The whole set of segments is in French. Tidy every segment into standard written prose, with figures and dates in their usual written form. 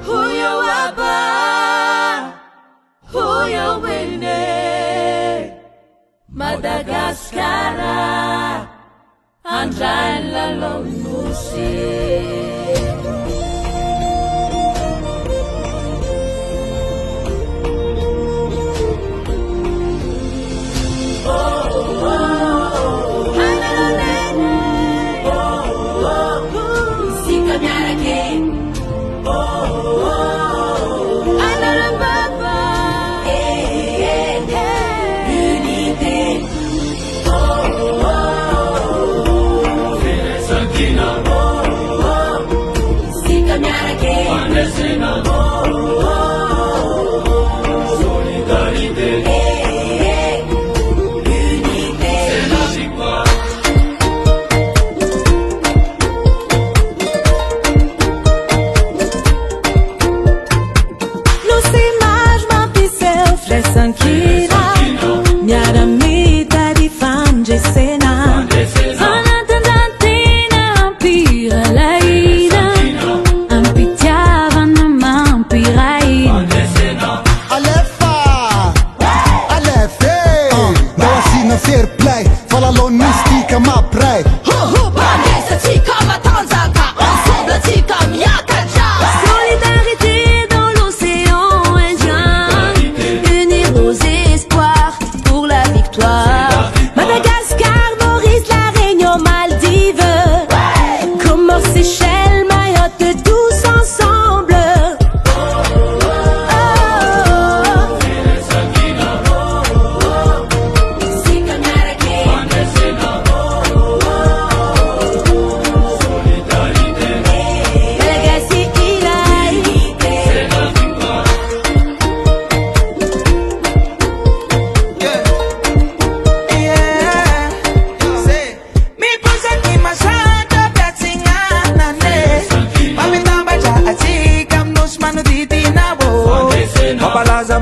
Huyo waba, huyo wene, Madagaskara, andiany Lalaon'ny Nosy.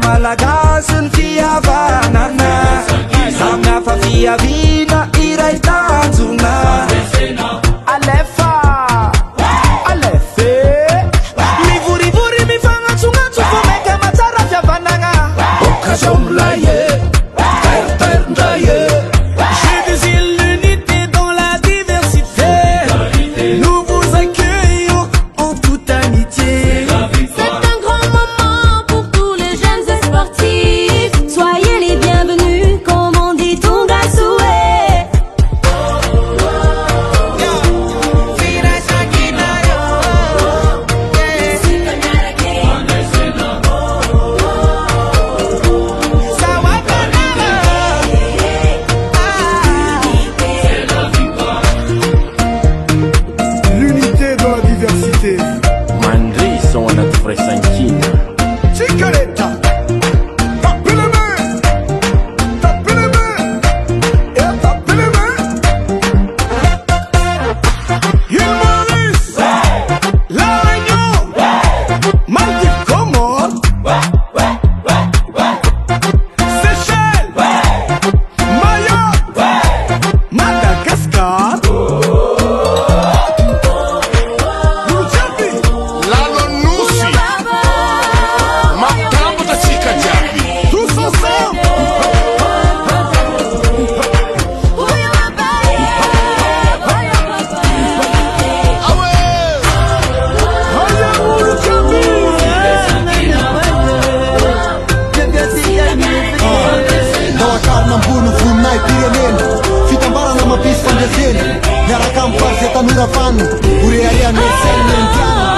Malagasy ny fihavanana, samy hafa fiaviana hiray tanjona. Alefa, alefe, mivorivory mifanatsognatso vao maika matsara fihavanana. Occasion milaye, terindray jeux des îles, l'unité dans la diversité. Nous vous accueillons en toute amitié. Soyez les bienvenus, comme on dit, ton gars souhait. L'unité dans la diversité. Mandri sont notre fresankina. Chicaretta. Tapez les mains. Tapez les mains. Et tapez les mains. Il Maurice. La Réunion. Maldives Comores. Seychelles. Mayotte. Madagascar. Lalaon'ny Nosy, mampitambatsika jiaby. Tous ensemble. Nambono voninay pirenena fitambarana mampisy fandresena miaraka amin'ny fahazetanora vanina orearian'ny selmendiana.